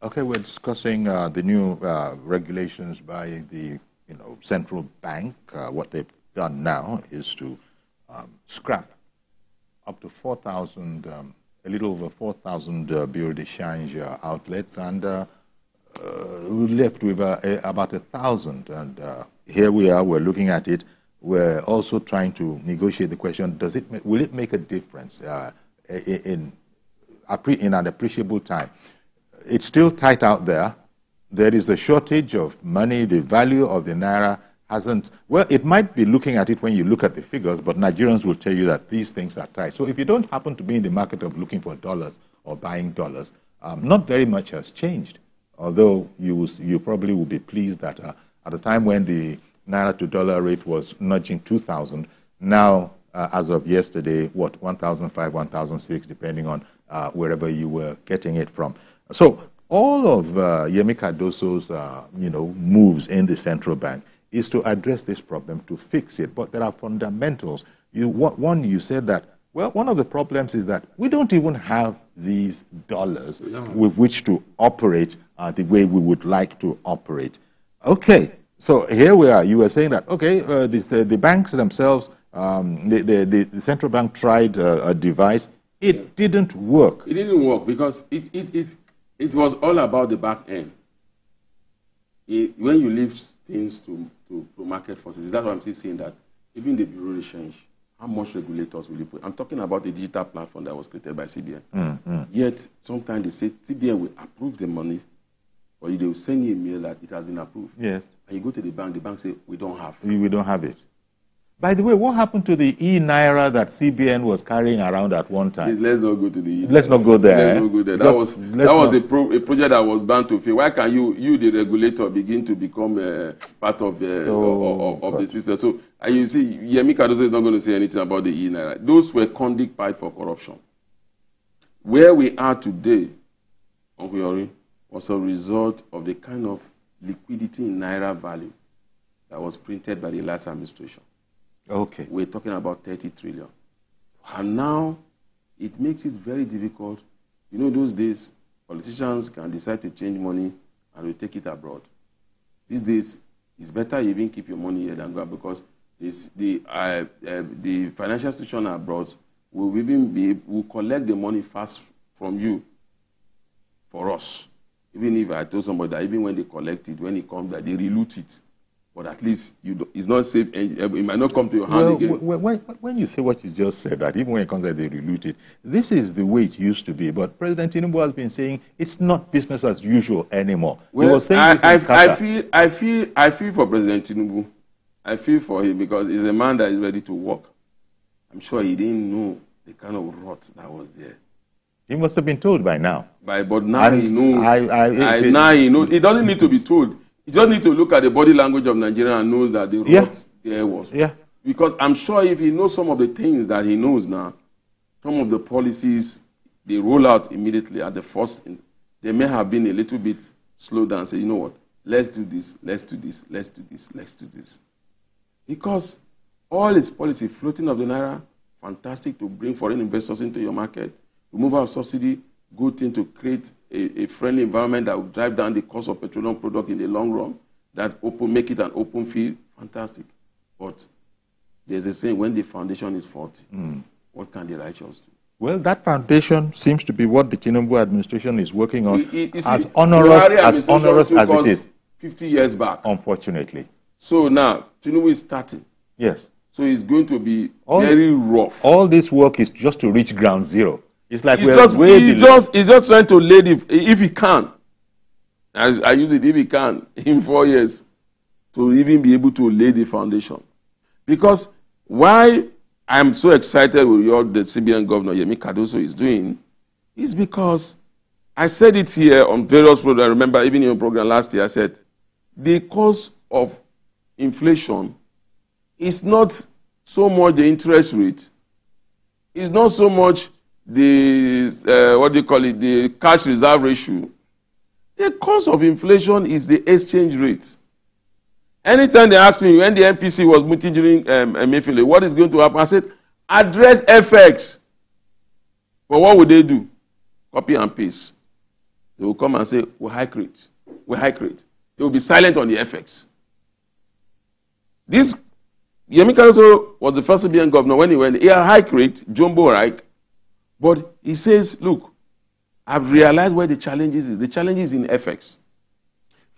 Okay, we're discussing the new regulations by the central bank. What they've done now is to scrap up to 4,000, a little over 4,000 bureau de change outlets, and we left with about 1,000. And here we are. We're looking at it. We're also trying to negotiate the question: will it make a difference in an appreciable time? It's still tight out there. There is a shortage of money. The value of the naira hasn't, well, it might be looking at it when you look at the figures, but Nigerians will tell you that these things are tight. So if you don't happen to be in the market of looking for dollars or buying dollars, not very much has changed. Although you probably will be pleased that at the time when the naira to dollar rate was nudging 2,000, now as of yesterday, what, 1,005, 1,006, depending on wherever you were getting it from. So all of Yemi Cardoso's, moves in the central bank is to address this problem, to fix it. But there are fundamentals. You said that, well, one of the problems is that we don't even have these dollars with which to operate the way we would like to operate. Okay, so here we are. You were saying that, okay, the banks themselves, the central bank tried a device. It didn't work. It didn't work because it was all about the back end. When you leave things to market forces, that's why I'm still saying that even the bureau de change, how much regulators will you put? I'm talking about the digital platform that was created by CBN. Yet, sometimes they say CBN will approve the money, or they will send you a mail that it has been approved. Yes. And you go to the bank say, we don't have it. We don't have it. By the way, what happened to the e-naira that CBN was carrying around at one time? Let's not go to the Let's not go there. Let's not go there. That was a project that was bound to fail. Why can't you, the regulator, begin to become part of the system? So you see, Yemi Cardoso is not going to say anything about the e-naira. Those were conduct pipe for corruption. Where we are today, Uncle Yori, was a result of the kind of liquidity in naira value that was printed by the last administration. Okay. We're talking about 30 trillion. And now it makes it very difficult. You know, those days, politicians can decide to change money and we take it abroad. These days, it's better you even keep your money here than go, because the financial institution abroad will collect the money fast from you for us. Even if I told somebody that even when they collect it, when it comes back, they reloot it. But at least it's not safe, and it might not come to your hand again. When you say what you just said, that even when it comes back, they reloot it, this is the way it used to be. But President Tinubu has been saying it's not business as usual anymore. Well, he was saying I feel for President Tinubu. I feel for him because he's a man that is ready to work. I'm sure he didn't know the kind of rot that was there. He must have been told by now. But now he knows. Now he knows. It doesn't need to be told. You just need to look at the body language of Nigeria and knows that the rot there was. Yeah. Because I'm sure if he knows some of the things that he knows now, some of the policies they roll out immediately at the first, they may have been a little bit slow down and say, you know what, let's do this, let's do this, let's do this, let's do this. Because all his policy, floating of the naira, fantastic to bring foreign investors into your market, removal of subsidy, good thing to create a friendly environment that will drive down the cost of petroleum product in the long run, that make it an open field, fantastic. But there's a saying, when the foundation is faulty, what can the righteous do? Well, that foundation seems to be what the Tinubu administration is working on, as onerous as it is. 50 years back. Unfortunately. So now, Tinubu is starting. Yes. So it's going to be very rough. All this work is just to reach ground zero. It's like he's just trying to lay if he can. I use it, if he can, in 4 years, to even be able to lay the foundation. Because why I'm so excited with what the CBN governor, Yemi Cardoso, is doing, is because I said it here on various programs. I remember even in your program last year, I said, the cause of inflation is not so much the interest rate. It's not so much the cash reserve ratio. The cause of inflation is the exchange rate. Anytime they ask me, when the MPC was meeting during Emefiele, what is going to happen? I said, address FX. But what would they do? Copy and paste. They will come and say, we hike rate. We hike rate. They will be silent on the FX. This, Yemi Karaso was the first CBN governor when he went, he had hike rate, jumbo hike, but he says, look, I've realized where the challenge is. The challenge is in FX.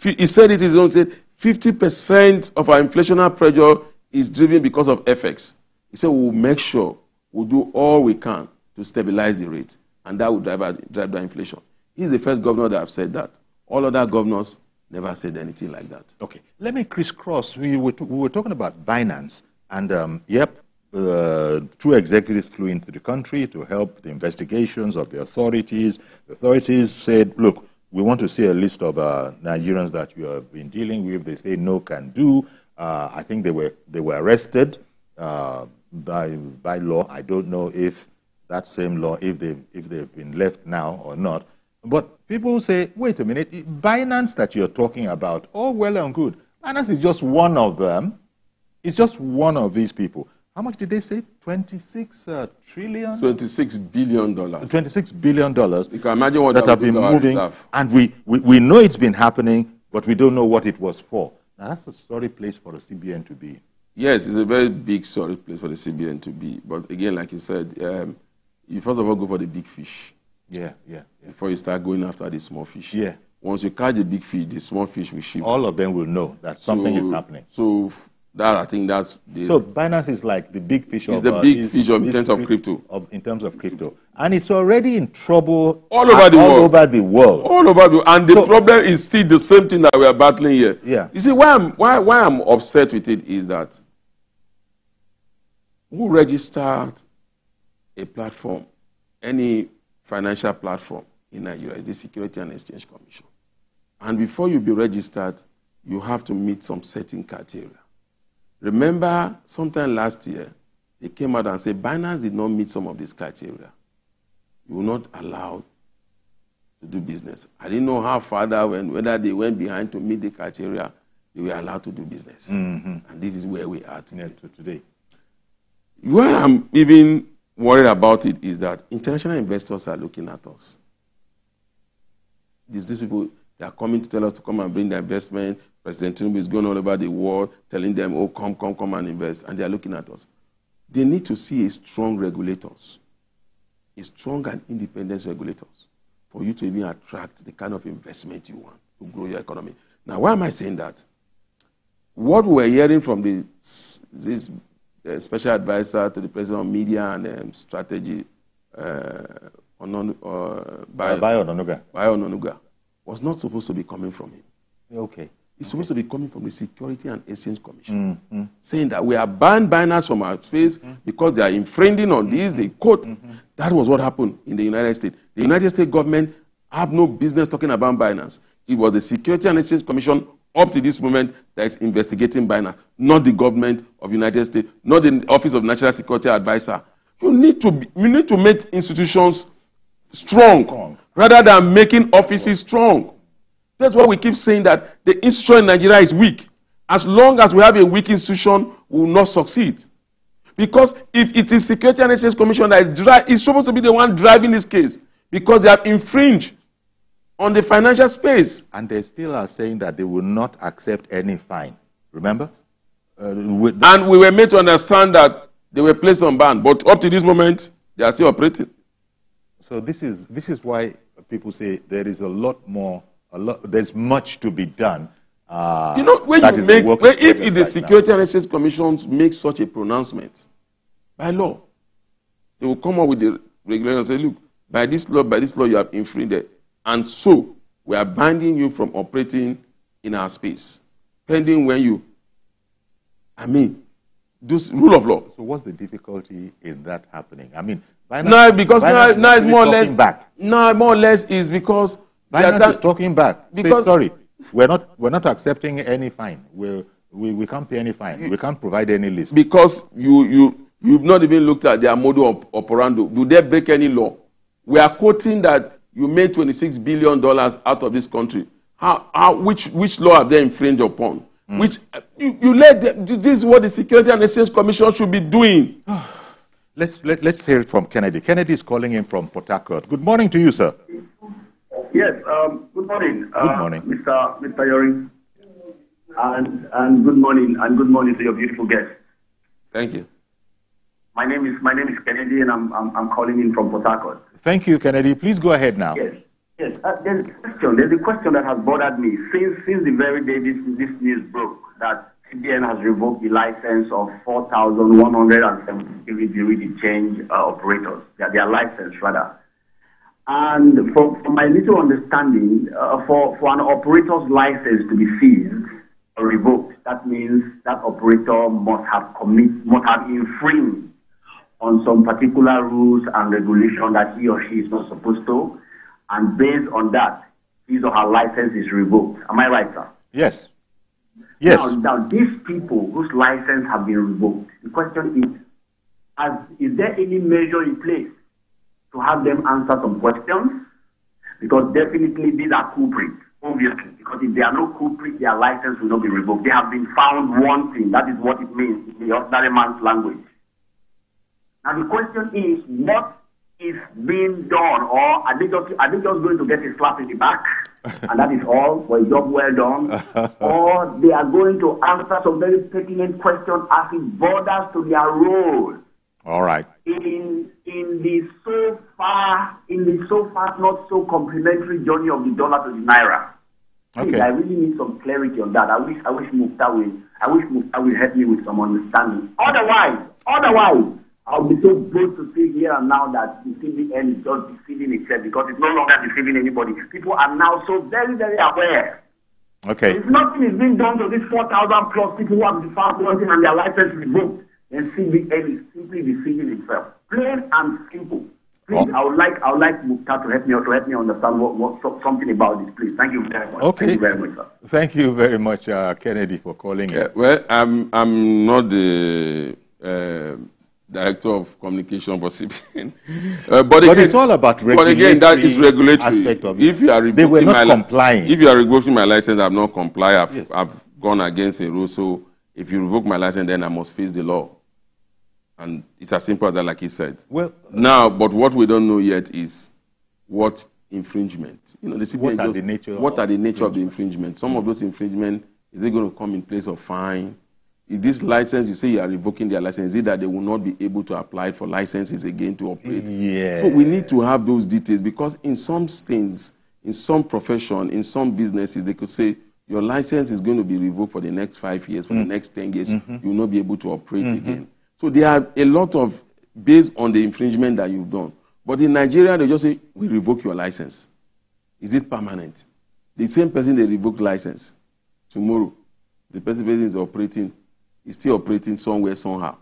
He said it his own, said 50% of our inflationary pressure is driven because of FX. He said, we'll make sure we'll do all we can to stabilize the rate, and that will drive down inflation. He's the first governor that have said that. All other governors never said anything like that. Okay, let me crisscross. We were talking about Binance, and two executives flew into the country to help the investigations of the authorities. The authorities said, look, we want to see a list of Nigerians that you have been dealing with. They say no can do. I think they were arrested by law. I don't know if that same law, if they've been left now or not. But people say, wait a minute, Binance that you're talking about, all well and good. Binance is just one of them. It's just one of these people. How much did they say? 26 trillion? $26 billion. $26 billion. You can imagine what that have been moving. And we know it's been happening, but we don't know what it was for. Now, that's a sorry place for the CBN to be. Yes, it's a very big, sorry place for the CBN to be. But again, like you said, you first of all go for the big fish. Yeah. Before you start going after the small fish. Yeah. Once you catch the big fish, the small fish will shift. All of them will know that something is happening. So that, I think that's the... So Binance is like the big fish of... It's the big fish in terms of crypto. In terms of crypto. And it's already in trouble all over the world. All over the world. And the problem is still the same thing that we are battling here. Yeah. You see, why I'm upset with it is that who registered a platform, any financial platform in Nigeria, is the Security and Exchange Commission. And before you be registered, you have to meet some certain criteria. Remember, sometime last year, they came out and said, Binance did not meet some of these criteria. You will not allow to do business. I didn't know how far that went, whether they went behind to meet the criteria, they were allowed to do business. And this is where we are today. What I'm even worried about it is that international investors are looking at us. These people, they are coming to tell us to come and bring the investment. President Tinubu is going all over the world, telling them, oh, come and invest. And they are looking at us. They need to see a strong regulators, a strong and independent regulators, for you to even attract the kind of investment you want to grow your economy. Now, why am I saying that? What we're hearing from this special advisor to the president of media and strategy, Bayo Ononuga, was not supposed to be coming from him. Okay. It's supposed to be coming from the Security and Exchange Commission, saying that we are banned Binance from our space because they are infringing on this, they quote. That was what happened in the United States. The United States government have no business talking about Binance. It was the Security and Exchange Commission up to this moment that is investigating Binance, not the government of the United States, not the Office of National Security Advisor. You need to make institutions strong rather than making offices strong. That's why we keep saying that the institution in Nigeria is weak. As long as we have a weak institution, we will not succeed. Because if it is Security and Exchange Commission that is supposed to be the one driving this case, because they have infringed on the financial space. And they still are saying that they will not accept any fine. Remember? And we were made to understand that they were placed on ban, but up to this moment, they are still operating. So this is why people say there is a lot more. There's much to be done. You know, if the Security and Exchange Commission makes such a pronouncement by law, they will come up with the regulation and say, look, by this law, you have infringed. And so, we are banning you from operating in our space, pending when you, this rule of law. So what's the difficulty in that happening? Now it's more or less back. No, more or less is because Binance is talking back. Say, sorry, we're not accepting any fine. We can't pay any fine. We can't provide any list. Because you've not even looked at their model operandi. Do they break any law? We are quoting that you made $26 billion out of this country. Which law have they infringed upon? Which you let them, this is what the Security and Exchange Commission should be doing. Let's hear it from Kennedy. Kennedy is calling in from Port Harcourt. Good morning to you, sir. Yeah, Yes, good morning. Good morning. Mr. Yori. And good morning, to your beautiful guests. Thank you. My name is Kennedy, and I'm calling in from Port Harcourt. Thank you, Kennedy. Please go ahead now. Yes. There's a question that has bothered me since the very day this news broke, that CBN has revoked the license of 4,173 BDC change operators. Their license, rather. And from my little understanding, for an operator's license to be seized or revoked, that means that operator must have infringed on some particular rules and regulations that he or she is not supposed to, and based on that, his or her license is revoked. Am I right, sir? Yes. Yes. Now these people whose license have been revoked, the question is there any measure in place to have them answer some questions? Because definitely these are culprits, obviously. Because if they are no culprits, their license will not be revoked. They have been found wanting. That is what it means in the ordinary man's language. Now the question is, what is being done? Or are they just going to get a slap in the back? And that is all for a job well done? Or they are going to answer some very pertinent questions as it borders to their role. All right. In the so far not so complimentary journey of the dollar to the naira. Okay. I really need some clarity on that. I wish Mufta will help me with some understanding. Otherwise, I'll be so bold to say here and now that the CBN is just deceiving itself, because it's no longer deceiving anybody. People are now so very, very aware. Okay. If nothing is being done to these 4,000 plus people who have been found wanting and their license revoked, then CBN is simply deceiving itself. Plain and simple. Please, I would like Mufta to help me understand something about this, please. Thank you very much. Okay. Thank you very much, sir. Thank you very much, Kennedy, for calling in. Well, I'm not the director of communication for CBN, but again, it's all about regulatory. But again, that is regulatory. Aspect of it. If you are they were not complying. If you are revoking my license, I'm not complying. Yes. I've gone against a rule. So if you revoke my license, then I must face the law. And it's as simple as that, like he said. Well, now, but what we don't know yet is what infringement. You know, the CBN what are the nature of the infringement? Some of those infringement, is it going to come in place of fine? Is this license, you say you are revoking their license, is it that they will not be able to apply for licenses again to operate? Yeah. So we need to have those details, because in some things, in some profession, in some businesses, they could say your license is going to be revoked for the next 5 years, for the next 10 years, you will not be able to operate again. So there are a lot of, based on the infringement that you've done. But in Nigeria, they just say, we revoke your license. Is it permanent? The same person they revoke license, tomorrow, the person is operating, is still operating somewhere, somehow.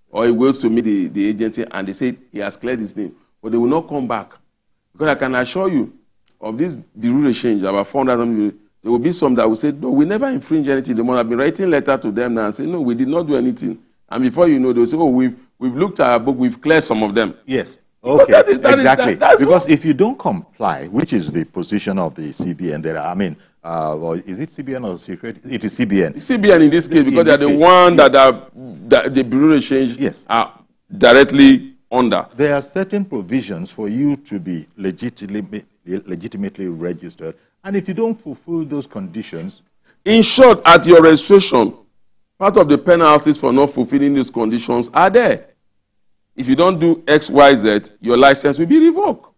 Or he goes to meet the agency and they say he has cleared his name. But they will not come back. Because I can assure you, of this, the rule change, about 400, there will be some that will say, no, we never infringe anything. They must have been writing letter to them now and say, no, we did not do anything. And before you know, they'll say, oh, we've looked at our book, we've cleared some of them. Yes. Okay, exactly. Because if you don't comply, which is the position of the CBN, or is it CBN or secret? It is CBN. It's CBN in this case, because they're the one that the Bureau of Change are directly under. There are certain provisions for you to be legitimately registered, and if you don't fulfill those conditions... In short, at your registration, part of the penalties for not fulfilling these conditions are there. If you don't do X, Y, Z, your license will be revoked.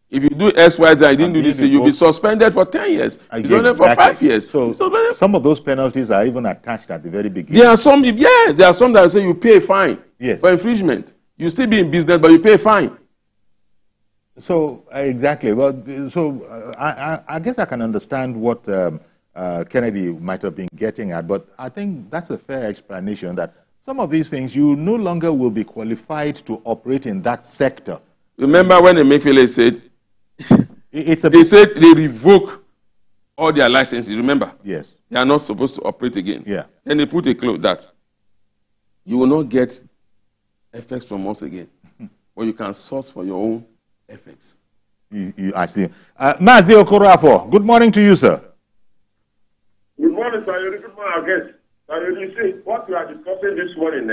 If you do X, Y, Z, I didn't do this, you'll be suspended for 10 years. It's only for 5 years. So some of those penalties are even attached at the very beginning. There are some that say you pay a fine for infringement. You still be in business, but you pay a fine. So, exactly. Well, so I guess I can understand what Kennedy might have been getting at, but I think that's a fair explanation that some of these things, you no longer will be qualified to operate in that sector. Remember when Emefiele said, they said they revoke all their licenses, remember? Yes. They are not supposed to operate again. Yeah. Then they put a clause that you will not get effects from us again, but you can source for your own effects. I see. Mazi Okorafo, good morning to you, sir. Good morning, sir. Good morning, I guess. You see, what we are discussing this morning,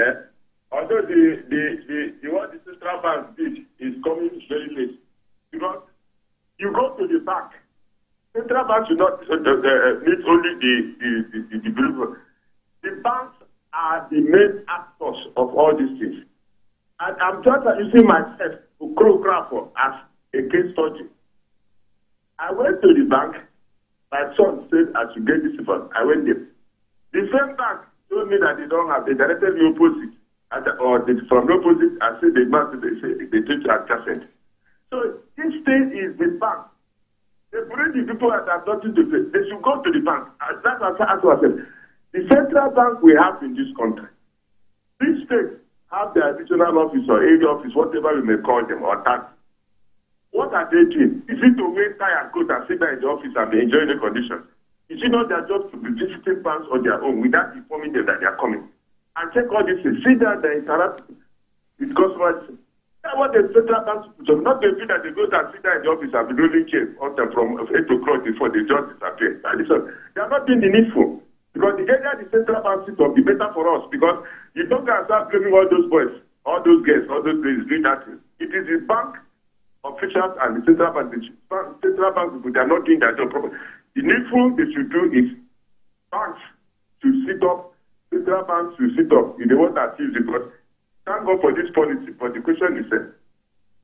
although what the central bank did is coming very late, because you go to the bank central bank should not meet only the developer. The banks are the main actors of all these things. And I'm just using myself to choreograph as a case study. I went to the bank. My son said I should get this one. I went there. The same bank told me that they don't have. They directed me opposite. From the opposite, I said the bank, they take adjacent. So this thing is the bank. They bring the people that have nothing to say. They should go to the bank. That's what I said. The central bank we have in this country. These states have their regional office or area office, whatever we may call them, or that. What are they doing? Is it to wear tie and coat and sit there in the office and enjoy the conditions? Is it not their job to be visiting banks on their own without informing them that they are coming? And check all this, see that they interact with customers. That's what the central bank do. Not the thing that they go and sit there in the office and be rolling chairs from 8 o'clock before they just disappear. They are not doing the needful. Because the area the central bank sits on be better for us. Because you don't can start blaming all those boys, all those girls, all those ladies doing that. It is the bank officials and the central bank people, they are not doing their job properly. The needful they should do is banks to sit up, central banks to sit up. If they want to achieve it, because thank God for this policy. But the question is,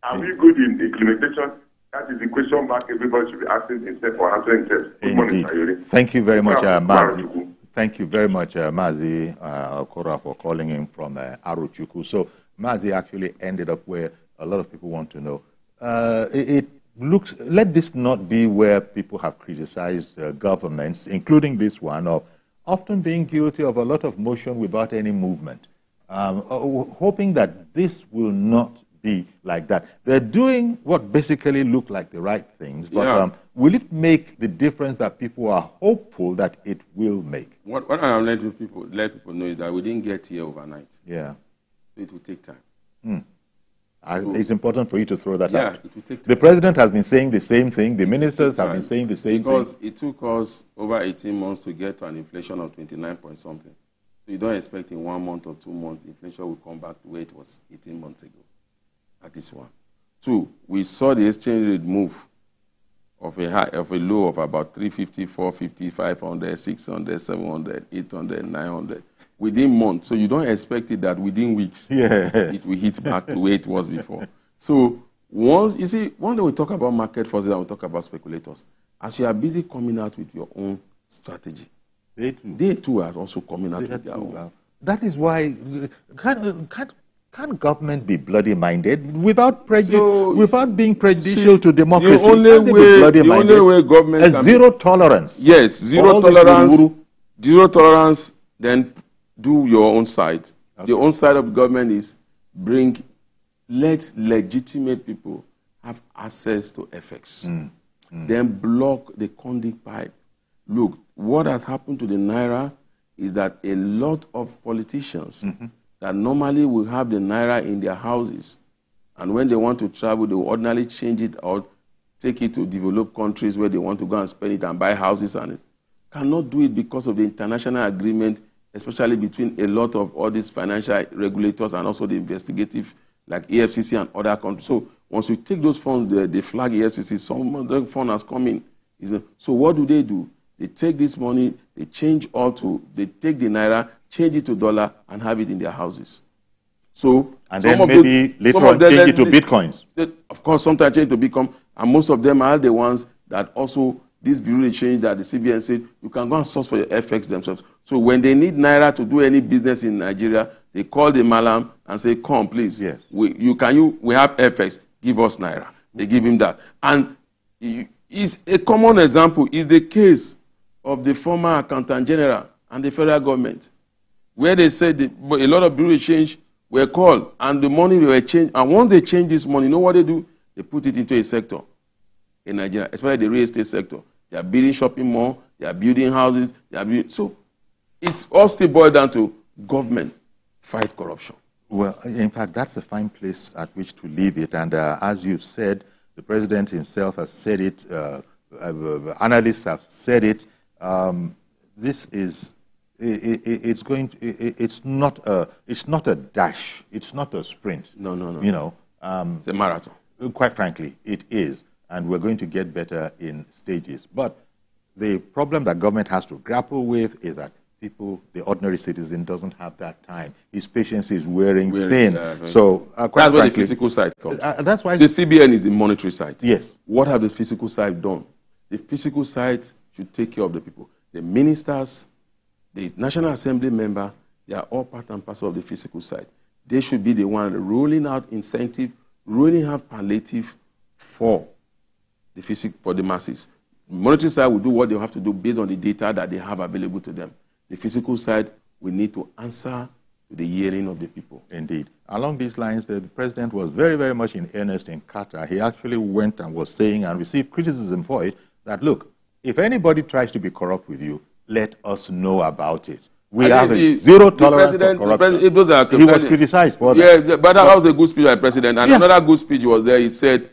are we good in implementation? That is the question mark everybody should be asking himself or answering himself. Good morning, Sayuri. Thank you very much, Mazi. Thank you very much, Mazi Okora, for calling in from Aruchuku. So Mazi actually ended up where a lot of people want to know. Let this not be where people have criticized governments, including this one, of often being guilty of a lot of motion without any movement. Hoping that this will not be like that. They're doing what basically look like the right things, but will it make the difference that people are hopeful that it will make? What I'm letting people know is that we didn't get here overnight. Yeah. So it will take time. So, it's important for you to throw that out. It will take time. The president has been saying the same thing. The ministers have been saying the same thing. Because it took us over 18 months to get to an inflation of 29 point something. So you don't expect in 1 month or 2 months inflation will come back to where it was 18 months ago. That is one. Two, we saw the exchange rate move of a low of about 350, 450, 500, 600, 700, 800, 900 within months. So you don't expect it that within weeks it will hit back to where it was before. So one day we talk about market forces and we talk about speculators. As you are busy coming out with your own strategy, they too are also coming out with their own. That is why can't government be bloody-minded without being prejudicial to democracy? The only way government can zero tolerance. Yes, zero tolerance. Zero tolerance. Then do your own side. Okay. The own side of government is let legitimate people have access to FX. Then block the conduit pipe. Look, what has happened to the Naira is that a lot of politicians that normally will have the Naira in their houses, and when they want to travel, they will ordinarily change it or take it to developed countries where they want to go and spend it and buy houses and it. Cannot do it because of the international agreement, especially between a lot of all these financial regulators and also the investigative, like EFCC and other countries. So once you take those funds, they flag EFCC, some of the fund has come in. So what do? They take this money, they take the Naira, change it to dollar, and have it in their houses. So, and then maybe later on change it to bitcoins. Of course, sometimes change it to Bitcoin, and most of them are the ones that also, this bureau change that the CBN said, you can go and source for your FX themselves. So when they need Naira to do any business in Nigeria, they call the Malam and say, come, please. Yes. We have FX, give us Naira. They give him that. And it's a common example is the case of the former accountant general and the federal government, where they said a lot of bureau change were called and the money were changed. And once they change this money, you know what they do? They put it into a sector in Nigeria, especially the real estate sector. They are building shopping malls, they are building houses, so it's all still boiled down to government fight corruption. Well, in fact, that's a fine place at which to leave it. And as you've said, the president himself has said it, analysts have said it. This is it's not a dash, it's not a sprint. No. You know, it's a marathon. Quite frankly, it is, and we're going to get better in stages. But The problem that government has to grapple with is that people, the ordinary citizen, doesn't have that time. His patience is wearing thin. So that's where the physical side comes. That's why the CBN is the monetary side. Yes. What have the physical side done? The physical side should take care of the people. The ministers, the National Assembly member, they are all part and parcel of the physical side. They should be the one rolling out incentive, rolling out palliative for the masses. The monetary side will do what they have to do based on the data that they have available to them. The physical side, we need to answer to the hearing of the people. Indeed. Along these lines, the president was very, very much in earnest in Qatar. He actually went and was saying and received criticism for it that, look, if anybody tries to be corrupt with you, let us know about it. We have zero tolerance for corruption. He was criticized for that. Yeah, but that was a good speech by the president. And another good speech was there. He said,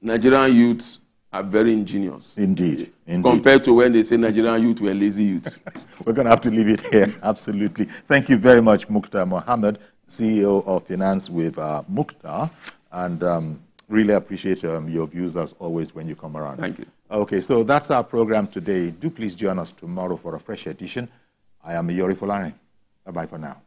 Nigerian youths are very ingenious. Indeed. Compared to when they say Nigerian youth were lazy youths. We're going to have to leave it here. Absolutely. Thank you very much, Mukhtar Mohammed, CEO of Finance with Mukhtar. And really appreciate your views as always when you come around. Thank you. Okay, so that's our program today. Do please join us tomorrow for a fresh edition. I am Iyori Folani. Bye-bye for now.